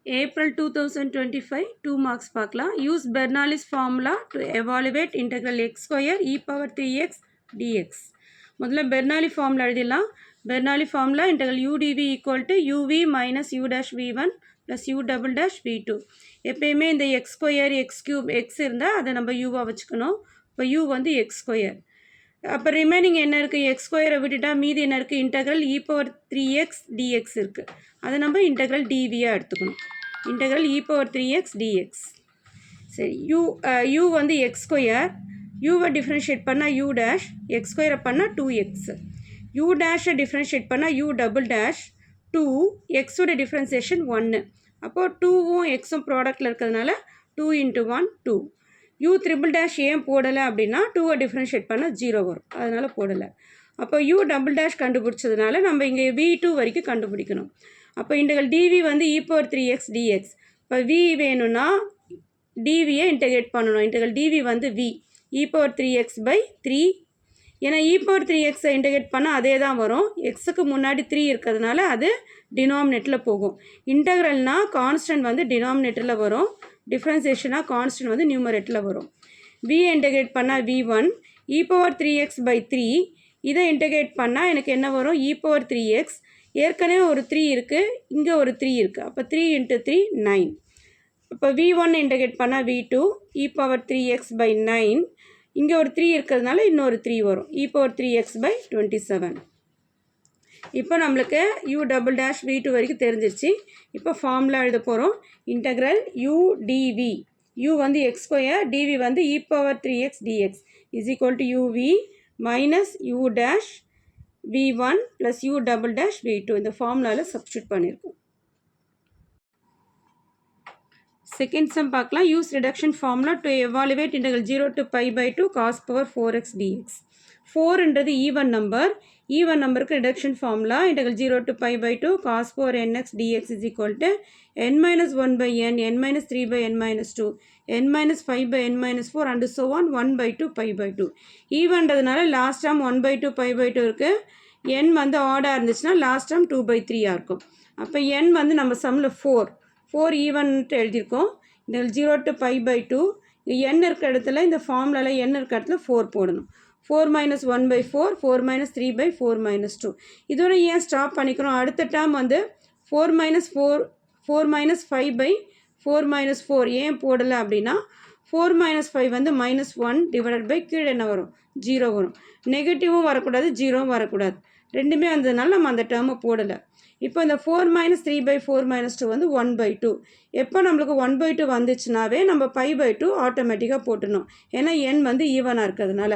April 2025 2 marks பார்க்கலாம். Use Bernoulli's formula to evaluate integral x square e power 3x dx. முதல்ல Bernoulli formula எழுதிடலாம். Bernoulli formula integral u dv equal to uv minus u dash v1 plus u double dash v2. எப்பயுமே இந்த x square x cube x இருந்தால் அதை நம்ம uவாக வச்சுக்கணும். இப்போ u வந்து x square. அப்போ ரிமைனிங் என்ன இருக்குது, எக்ஸ் ஸ்கொயரை விட்டுட்டா மீதி என்ன இருக்குது, integral e power 3x dx இருக்குது. அதை நம்ம இன்டெக்ரல் டிவியாக எடுத்துக்கணும். Integral e power 3x dx. சரி, u வந்து எக்ஸ் ஸ்கொயர், யூவை டிஃப்ரென்ஷியேட் பண்ணால் u டேஷ், எக்ஸ் ஸ்கொயரை பண்ணால் 2x. u டேஷை டிஃப்ரென்ஷியேட் பண்ணால் u டபுள் டேஷ் 2, எக்ஸோட டிஃப்ரென்சியேஷன் 1. அப்போது 2வும் எக்ஸும் ப்ராடக்டில் இருக்கிறதுனால 2 × 1 2. u ட்ரிபிள் டேஷ் ஏன் போடலை அப்படின்னா 2வை டிஃப்ரென்ஷியேட் பண்ணால் 0 வரும், அதனால் போடலை. அப்போ u டபுள் டேஷ் கண்டுபிடிச்சதுனால நம்ம இங்கே v2 வரைக்கும் கண்டுபிடிக்கணும். அப்போ இன்டெக்ரல் dv வந்து e பவர் 3x dx. இப்போ v வேணும்னா dvயை இன்டெகிரேட் பண்ணணும். இன்டெக்ரல் dv வந்து v e power 3x by 3. ஏன்னா e பவர் 3xை இன்டெகிரேட் பண்ணால் அதே தான் வரும். எக்ஸுக்கு முன்னாடி 3 இருக்கிறதுனால அது டினாமினேட்டரில் போகும். இன்டெக்ரல்னால் கான்ஸ்டன்ட் வந்து டினாமினேட்டரில் வரும், டிஃப்ரென்சியேஷனாக கான்ஸ்டன்ட் வந்து நியூமரேட்டரில் வரும். v இன்டெகிரேட் பண்ணால் v1 e power 3x by 3. இதை இன்டெகிரேட் பண்ணால் எனக்கு என்ன வரும், e பவர் 3x. ஏற்கனவே ஒரு 3 இருக்குது, இங்கே ஒரு 3 இருக்குது. அப்போ 3 × 3 9. இப்போ v1 இன்டெகிரேட் பண்ணால் v2 e power 3x by 9. இங்கே ஒரு 3 இருக்கிறதுனால இன்னொரு 3 வரும், e பவர் 3x by 27. இப்போ நம்மளுக்கு u டபுள் டேஷ் v2 வரைக்கும் தெரிஞ்சிருச்சு. இப்போ ஃபார்முலா எழுத போகிறோம். இன்டெக்ரல் u dv, u வந்து எக்ஸ் ஸ்கொயர், dv வந்து e power 3x dx is equal to uv minus u dash v1 plus u double dash v2. இந்த ஃபார்முலாவில் சப்ஸ்டியூட் பண்ணியிருக்கோம். செகண்ட் சம் பார்க்கலாம். Use reduction formula to evaluate integral 0 to pi by 2 cos power 4x dx. 4ன்றது even number, even நம்பருக்கு reduction formula integral 0 to pi by 2 cos power nx dx is equal to n minus 1 by n, n minus 3 by n minus 2, n minus 5 by n minus 4 and so on 1 by 2 pi by 2. ஈவன்றதுனால last term 1 by 2 pi by 2 இருக்குது. n வந்து ஆடாக இருந்துச்சுன்னா last term 2 by 3 இருக்கும். அப்போ n வந்து நம்ம சம்மில் 4 ஈவன்ட்டு எழுதியிருக்கோம். இந்த 0 to pi by 2 n இருக்கிற இடத்துல இந்த ஃபார்முலாவில் n இருக்கிற இடத்துல 4 போடணும். 4 minus 1 by 4, 4 minus 3 by 4 minus 2. இதோட ஏன் ஸ்டாப் பண்ணிக்கிறோம், அடுத்த டேர்ம் வந்து 4 minus 5 by 4 minus 4 ஏன் போடலை அப்படின்னா 4 minus 5 வந்து -1 டிவைடட் பை கீழே என்ன வரும், 0 வரும். நெகட்டிவும் வரக்கூடாது, ஜீரோவும் வரக்கூடாது, ரெண்டுமே வந்ததுனால நம்ம அந்த டேர்மை போடலை. இப்போ இந்த 4 minus 3 by 4 minus 2 வந்து 1 by 2. எப்போ நம்மளுக்கு 1 by 2 வந்துச்சுனாவே நம்ம pi by 2 ஆட்டோமேட்டிக்காக போட்டணும், ஏன்னா n வந்து ஈவனாக இருக்கிறதுனால.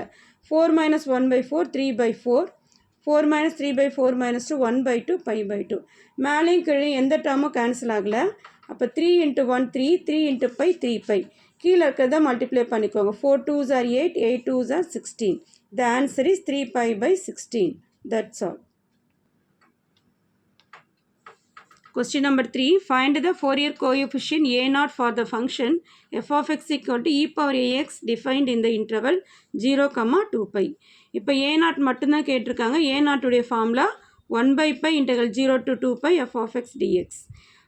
4 minus 1 by 4 3 by 4, 4 minus 3 by 4 minus 2 1 by 2 pi by 2. மேலேயும் கீழே எந்த டேர்மும் கேன்சல் ஆகலை. அப்போ 3 × 1 3, 3 × pi 3 pi. கீழே இருக்கிறத மல்டிப்ளை பண்ணிக்கோங்க. 4 2s are 8, 8 2s are 16. The answer is 3 pi by 16. That's all. Question number 3. Find the Fourier coefficient a0 for the function f of x equal to e power ax defined in the interval 0, 2 pi. இப்போ a0 மட்டும்தான் கேட்டிருக்காங்க. a0 உடைய formula 1 by pi integral 0 to 2 pi f of x dx.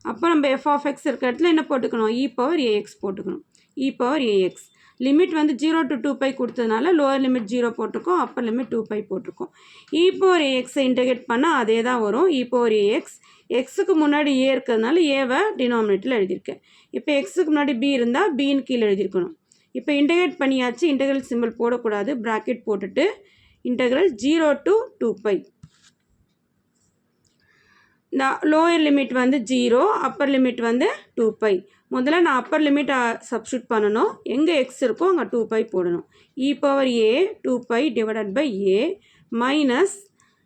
அப்போ நம்ம f of x இருக்கிற இடத்துல என்ன போட்டுக்கணும், e power ax போட்டுக்கணும். e power ax லிமிட் வந்து 0 to 2 pi கொடுத்ததுனால லோவர் லிமிட் 0 போட்டிருக்கோம், அப்பர் லிமிட் 2 pi போட்டிருக்கோம். e power axஐ இன்டெகிரேட் பண்ணால் அதே தான் வரும். e power ax எக்ஸுக்கு முன்னாடி ஏ இருக்கிறதுனால ஏவை டினாமினேட்டரில் எழுதியிருக்கேன். இப்போ எக்ஸுக்கு முன்னாடி பி இருந்தால் பின்னு கீழே எழுதியிருக்கணும். இப்போ இன்டெகிரேட் பண்ணியாச்சு, இன்டெகிரல் சிம்பிள் போடக்கூடாது, ப்ராக்கெட் போட்டுட்டு இன்டெகிரல் 0 to 2 pi. இந்த லோயர் லிமிட் வந்து 0, அப்பர் லிமிட் வந்து 2 pi. முதல்ல நான் அப்பர் லிமிட் சப்ஸ்டியூட் பண்ணணும், எங்கே எக்ஸ் இருக்கோ அங்கே 2 pi போடணும். e power a 2 pi divided by a minus,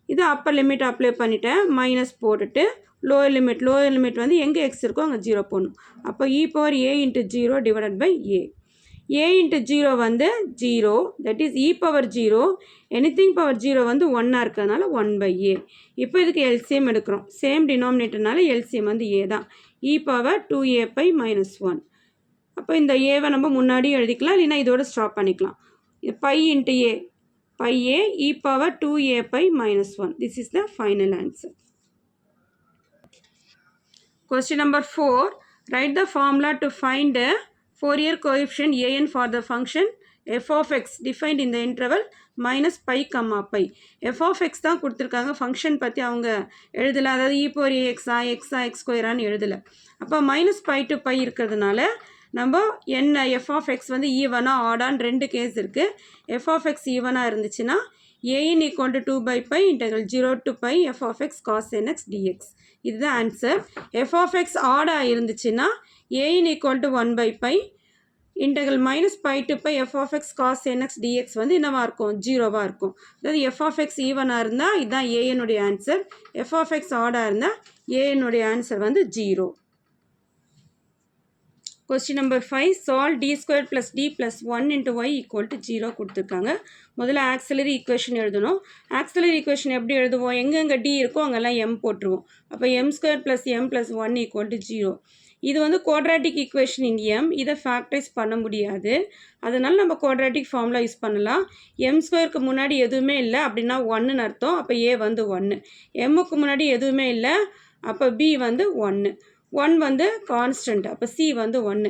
இது அப்பர் லிமிட் அப்ளை பண்ணிட்டேன், மைனஸ் போட்டுட்டு லோயர் லிமிட் வந்து எங்கே எக்ஸ் இருக்கோ அங்கே 0 போடணும். அப்போ e power a × 0 divided by a. a × 0 வந்து 0, that is e power 0. Anything power 0 வந்து 1ஆக இருக்கிறதுனால 1 by a. இப்போ இதுக்கு எல்சிஎம் எடுக்கிறோம், சேம் டினாமினேட்டர்னால எல்சிஎம் வந்து a தான். e power 2a pi -1. அப்போ இந்த ஏவை நம்ம முன்னாடி எழுதிக்கலாம், இல்லைன்னா இதோட ஸ்டாப் பண்ணிக்கலாம். இது pi × a, pi a e power 2a pi -1. This is the final answer. Question number 4. Write the formula to find a Fourier coefficient an for the function f of x defined in the interval minus pi comma pi. f of x தான் கொடுத்துருக்காங்க, function பற்றி அவங்க எழுதலை, அதாவது e power ax x ஸ்கொயரான்னு எழுதலை. அப்போ minus pi to by இருக்கிறதுனால நம்ம என்ன எஃப் ஆஃப் எக்ஸ் வந்து ஈவனாக ஆடான்னு ரெண்டு கேஸ் இருக்குது. எஃப் ஆஃப் எக்ஸ் ஈவனாக இருந்துச்சுன்னா ஏன் equal to 2/π integral 0 to pi F of X cos nx dx. இதுதான் ஆன்சர். எஃப் ஆஃப் எக்ஸ் ஆடாக இருந்துச்சுன்னா ஏன் equal to 1/π integral minus pi to pi F of X cos nx dx வந்து என்னவாக இருக்கும், 0வாக இருக்கும். அதாவது எஃப் ஆஃப் எக்ஸ் ஈவனாக இருந்தால் இதுதான் ஏனுடைய ஆன்சர். எஃப் ஆஃப் எக்ஸ் ஆடாக இருந்தால் ஏனுடைய ஆன்சர் வந்து 0. Question number 5. Solve d square plus d plus 1 into y equal to 0 கொடுத்துருக்காங்க. முதல்ல ஆக்சிலரி ஈக்குவேஷன் எழுதணும். ஆக்சிலரி ஈக்குவேஷன் எப்படி எழுதுவோம், எங்கெங்கே d இருக்கோ அங்கெல்லாம் m போட்டுருவோம். அப்போ m square plus m plus 1 equal to 0. இது வந்து குவாட்ராட்டிக் ஈக்குவேஷன் இன் m, இதை ஃபேக்டரைஸ் பண்ண முடியாது, அதனால் நம்ம குவாட்ராட்டிக் ஃபார்முலா யூஸ் பண்ணலாம். m ஸ்கொயருக்கு முன்னாடி எதுவுமே இல்லை அப்படின்னா 1ன்னு அர்த்தம், அப்போ a வந்து 1. mக்கு முன்னாடி எதுவுமே இல்லை, அப்போ b வந்து 1. 1 வந்து கான்ஸ்டன்ட், அப்போ c வந்து 1.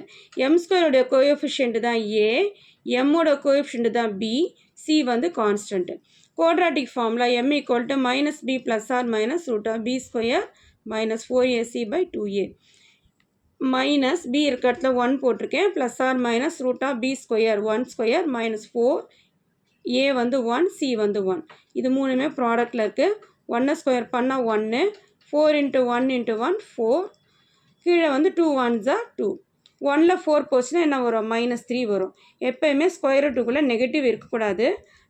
m ஸ்கொயருடைய கோஎஃபிஷியன்ட் தான் a, mோட கோஎஃபிஷியன்ட் தான் b, c வந்து constant. Quadratic formula m equal to minus b plus or minus root of b square minus 4ac/2a. Minus b இருக்க இடத்துல 1 போட்டிருக்கேன், plus or minus root of b square 1 square minus 4, a வந்து 1, c வந்து 1. இது மூணுமே ப்ராடக்டில் இருக்குது. 1 square பண்ணால் 1, 4 into 1 into 1 4, கீழே வந்து 2 1s are 2. 1ல் 4 போச்சுன்னா என்ன வரும், -3 வரும். எப்போயுமே ஸ்கொயர் ரூட்டுக்குள்ளே நெகட்டிவ் இருக்கக்கூடாது.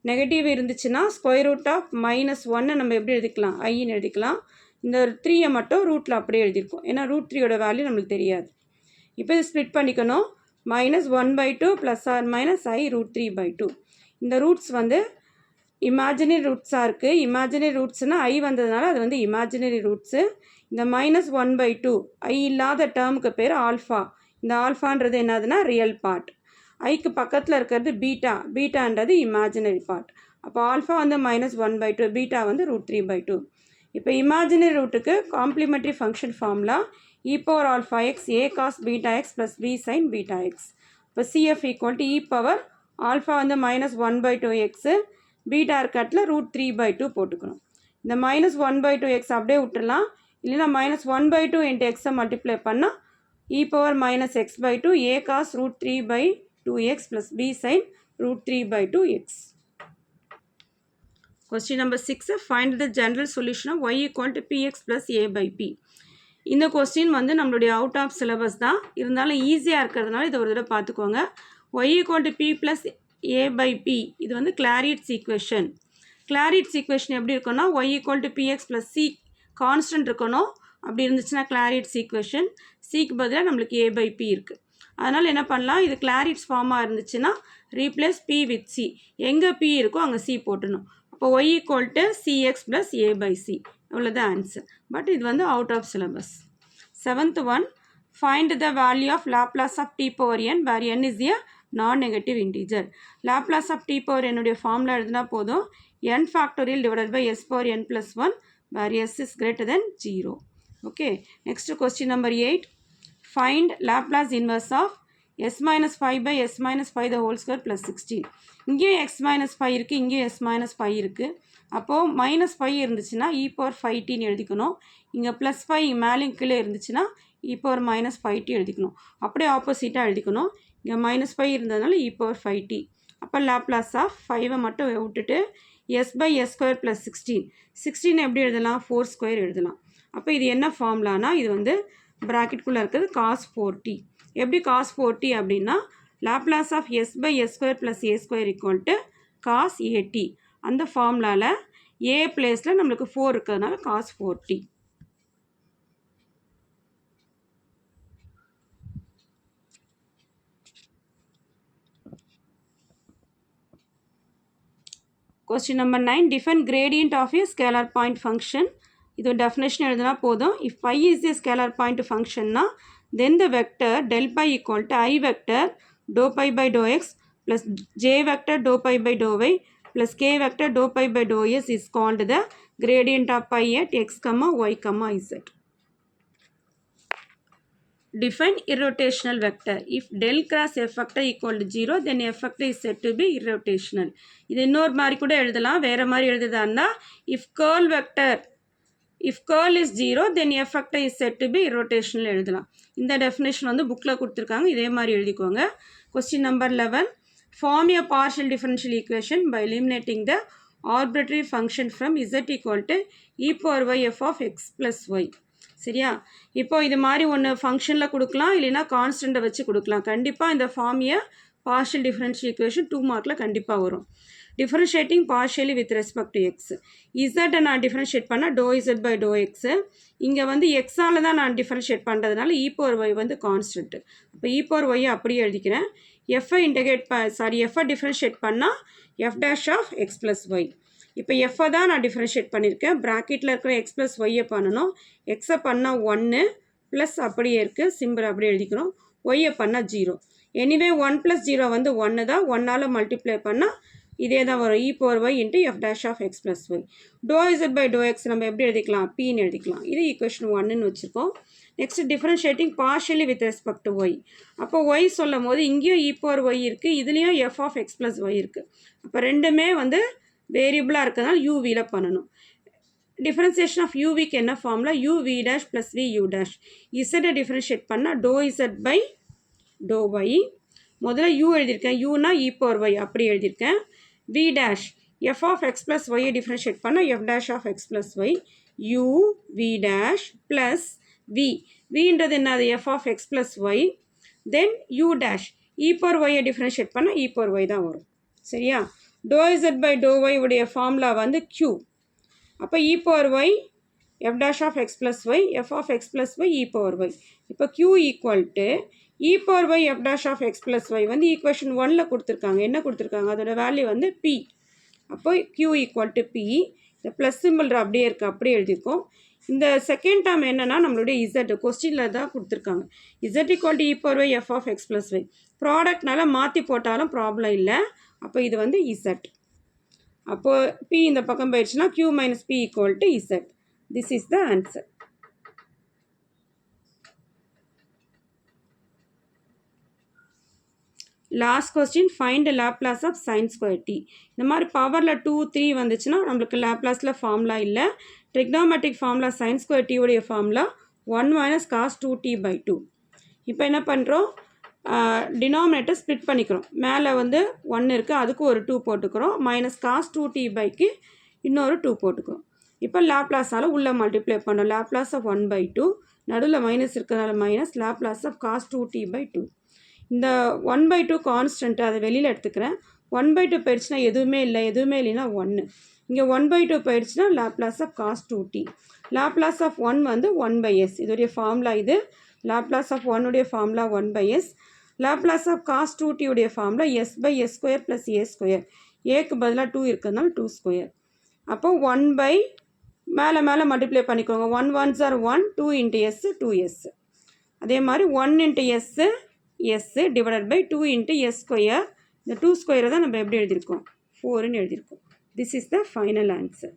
நெகட்டிவ் இருந்துச்சுன்னா ஸ்கொயர் ரூட் ஆஃப் -1 நம்ம எப்படி எழுதிக்கலாம், ஐன்னு எழுதிக்கலாம். இந்த 3யை மட்டும் ரூட்டில் அப்படியே எழுதியிருக்கோம், ஏன்னா √3யோட வேல்யூ நம்மளுக்கு தெரியாது. இப்போ இது ஸ்ப்ளிட் பண்ணிக்கணும். -1/2 ப்ளஸ் ஆர் மைனஸ் i √3/2. இந்த ரூட்ஸ் வந்து இமேஜினரி ரூட்ஸாக இருக்குது. இமேஜினரி ரூட்ஸ்னால் i வந்ததுனால அது வந்து இமேஜினரி ரூட்ஸு. இந்த -1/2 i இல்லாத டேர்முக்கு பேர் ஆல்ஃபா. இந்த ஆல்ஃபான்றது என்னதுன்னா ரியல் பார்ட். ஐக்கு பக்கத்தில் இருக்கிறது பீட்டா, பீட்டான்றது இமேஜினரி பார்ட். அப்போ ஆல்ஃபா வந்து -1/2, பீட்டா வந்து √3/2. இப்போ இமேஜினரி ரூட்டுக்கு complementary function formula e power alpha x a cos beta x plus b sin beta x. இப்போ cf equal to e power alpha வந்து -1/2x, பீட்டா இருக்கட்டில் √3/2 போட்டுக்கணும். இந்த -1/2x அப்படியே விட்டுடலாம், இல்லைனா -1/2 into x மல்டிப்ளை பண்ணால் e power -x/2 a cos √3/2x plus b sin √3/2x. Question number 6. Find the general solution of y equal to px plus a by p. இந்த question வந்து நம்மளுடைய out of syllabus தான், இருந்தாலும் ஈஸியாக இருக்கிறதுனால இதை ஒரு தடவை பார்த்துக்கோங்க. y equal to p plus a by p, இது வந்து கிளாரியட்ஸ் ஈக்குவேஷன். கிளாரியட்ஸ் ஈக்குவேஷன் எப்படி இருக்குன்னா y equal to px plus c constant இருக்கணும். அப்படி இருந்துச்சுன்னா கிளாரியட்ஸ் ஈக்குவேஷன். சிக்கு பதிலாக நம்மளுக்கு a by p இருக்குது. அதனால் என்ன பண்ணலாம், இது கிளாரியட்ஸ் ஃபார்மாக இருந்துச்சுன்னா ரீப்ளேஸ் p with c, எங்கே p இருக்கோ அங்கே c போட்டணும். அப்போ y equal to cx plus a by c, அவ்வளோதான் ஆன்சர். பட் இது வந்து out of syllabus. 7th one, find the value of Laplace of t power n where n is a non-negative integer. Laplace of t power n உடைய formula எழுதினா போதும், n factorial divided by s power n plus 1 where s is greater than 0. Okay, next question number 8. Find Laplace inverse of s minus 5 by s minus 5 the whole square plus 16. இங்கேயும் x minus 5 இருக்குது, இங்கேயும் s minus 5 இருக்குது. அப்போது -5 இருந்துச்சுன்னா e power 5tன்னு எழுதிக்கணும். இங்கே +5 மேலேயும் கீழே இருந்துச்சுன்னா e power -5t எழுதிக்கணும். அப்படியே ஆப்போசிட்டாக எழுதிக்கணும். இங்கே -5 இருந்ததுனால e power 5t. அப்போ லாப்லாஸ் ஆஃப் 5 மட்டும் விட்டுட்டு s by s square plus 16. 16 எப்படி எழுதலாம், 4 ஸ்கொயர் எழுதலாம். அப்போ இது என்ன ஃபார்முலானா, இது வந்து ப்ராக்கெட்குள்ளே இருக்கிறது cos 4t. எப்படி cos 4t அப்படின்னா Laplace of s by s square plus a square equal to cos at. அந்த ஃபார்முலாவில் a பிளேஸில் நம்மளுக்கு 4 இருக்கிறதுனால cos 4t. Question number 9. Define gradient of a scalar point function. இது definition எழுதுனா போதும். If pi is a scalar point function na, then the vector del pi equal to I vector dou pi by dou x plus j vector dou pi by dou y plus k vector dou pi by dou s is called the gradient of pi at x, y, z. define irrotational vector. If del cross f vector equal to 0, then f vector is said to be irrotational. இது இன்னொரு மாதிரி கூட எழுதலாம். வேறு மாதிரி எழுதுதான்னா if curl vector, if curl is 0, then f vector is said to be irrotational எழுதலாம். இந்த definition வந்து புக்கில் கொடுத்துருக்காங்க. இதே மாதிரி எழுதிக்கோங்க. Question number 11. Form a partial differential equation by eliminating the arbitrary function from z equal to e power y f of x plus y. சரியா? இப்போ இது மாதிரி ஒன்று ஃபங்க்ஷனில் கொடுக்கலாம், இல்லைனா கான்ஸ்டண்ட்டை வச்சு கொடுக்கலாம். கண்டிப்பாக இந்த ஃபார்மியை பார்ஷியல் டிஃபரன்ஷியல் ஈக்குவேஷன் 2 மார்க்கில் கண்டிப்பாக வரும். Differentiating partially with respect to X. இசட்டை நான் டிஃபரன்ஷியேட் பண்ணால் do Z by do X. இங்கே வந்து எக்ஸால் தான் நான் டிஃபரன்ஷியேட் பண்ணுறதுனால இ பவர் ஒய் வந்து கான்ஸ்டன்ட்டு. இப்போ இ பவர் ஒய்யை அப்படியே எழுதிக்கிறேன். எஃப்ஐ எஃப்ஐ டிஃபரன்ஷியேட் பண்ணால் F dash of X plus Y. இப்போ எஃப்ஐ தான் நான் டிஃபரன்ஷியேட் பண்ணியிருக்கேன். ப்ராக்கெட்டில் இருக்கிற எக்ஸ் ப்ளஸ் ஒய்யை பண்ணணும். எக்ஸை பண்ணால் 1 ப்ளஸ் அப்படியே இருக்குது, சிம்பிள் அப்படியே எழுதிக்கிறோம். ஒய்யை பண்ணால் 0. எனிவே 1 + 0 வந்து 1 தான். 1ஆல் மல்டிப்ளை பண்ணால் இதே தான் வரும். E power Y into F dash of X plus Y. Do Z by do X நம்ம எப்படி எழுதிக்கலாம்? பின்னு எழுதிக்கலாம். இது ஈக்குவேஷன் 1ன்னு வச்சுருக்கோம். Next differentiating partially with respect to Y. அப்போ ஒய் சொல்லும் போது இங்கேயும் இ பவர் ஒய் இருக்குது, இதுலேயும் F of X plus Y இருக்குது. அப்போ ரெண்டுமே வந்து வேரியபிளாக இருக்கிறதுனால யூவியில் பண்ணணும். டிஃபரன்சியேஷன் ஆஃப் யூவிக்கு என்ன formula? U V dash plus V U dash. இசட்டை டிஃபரன்ஷியேட் பண்ணால் do Z by do Y. முதல்ல யூ எழுதியிருக்கேன், யூனா இ பவர் ஒய் அப்படி எழுதியிருக்கேன். V dash F of X plus ஒய்யை டிஃபரன்ஷியேட் பண்ணால் F dash of X plus Y. U V dash plus V. வின்றது என்னது? F of X plus Y. Then U dash E power ஒய்யை differentiate பண்ணால் E power Y தான் வரும். சரியா? To Z by do Y உடைய formula வந்து Q. அப்போ E power Y F dash of X plus Y F of X plus Y E power Y. இப்போ Q equal to E power Y F dash of X plus Y வந்து equation 1ல் கொடுத்துருக்காங்க. என்ன கொடுத்துருக்காங்க? அதோட value வந்து P. அப்போ Q equal to P. இந்த ப்ளஸ் சிம்பிள் அப்படியே இருக்குது, அப்படியே எழுதியிருக்கோம். இந்த செகண்ட் டேர்ம் என்னென்னா நம்மளுடைய இசட் கொஸ்டினில் தான் கொடுத்துருக்காங்க. Z equal to E power Y F of X plus Y. ப்ராடக்ட்னால மாற்றி போட்டாலும் ப்ராப்ளம் இல்லை. அப்போ இது வந்து இசட். அப்போது பி இந்த பக்கம் போயிடுச்சுன்னா q minus P equal to Z. This is the answer. Last question, find Laplace of sin square T. இந்த மாதிரி பவரில் 2, 3 வந்துச்சுன்னா நம்மளுக்கு லாப்லாஸில் ஃபார்முலா இல்லை. Trigonometric formula sin square T உடைய ஃபார்முலா 1 மைனஸ் காஸ் 2t/2. இப்போ என்ன பண்ணுறோம்? டினாமினேட்டர் ஸ்ப்ளிட் பண்ணிக்கிறோம். மேலே வந்து 1 இருக்குது, அதுக்கு ஒரு 2 போட்டுக்கிறோம். மைனஸ் காஸ் 2t/க்கு இன்னொரு 2 போட்டுக்கிறோம். இப்போ லாப்லாஸால் உள்ளே மல்டிப்ளை பண்ணோம். லாப்லாஸ் ஆஃப் 1/2, நடுவில் மைனஸ் இருக்கிறதுனால minus Laplace of cos 2t/2. இந்த 1/2 கான்ஸ்டன்ட்டு அதை வெளியில் எடுத்துக்கிறேன். 1/2 போயிடுச்சுன்னா எதுவுமே இல்லை, எதுவுமே இல்லைன்னா 1. இங்கே 1/2 போயிடுச்சுன்னா Laplace of cos 2t. Laplace of 1 வந்து 1/s. இதோடைய ஃபார்முலா இது. லாப்லாஸ் ஆஃப் 1 உடைய formula 1/s. Laplace of cos 2t உடைய formula s/s square plus a square. ஏக்கு பதிலாக 2 இருக்கிறதுனால 2 ஸ்கொயர். அப்போ 1 மேலே மல்டிப்ளை பண்ணிக்கோங்க. 1 1s are 1, 2 into s 2s. அதே மாதிரி 1 into s s divided by 2 into s square. இந்த 2 ஸ்கொயரை தான் நம்ம எப்படி எழுதியிருக்கோம்? 4ன்னு எழுதியிருக்கோம். This is the final answer.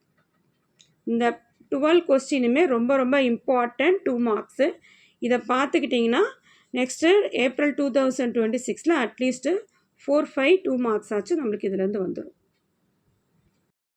இந்த 12 கொஸ்டினுமே ரொம்ப ரொம்ப இம்பார்ட்டன்ட் 2 மார்க்ஸு. இதை பார்த்துக்கிட்டிங்கன்னா நெக்ஸ்ட்டு ஏப்ரல் 2026 அட்லீஸ்ட்டு 4, 5 2 மார்க்ஸ் ஆச்சு நம்மளுக்கு இதுலேருந்து வந்துடும்.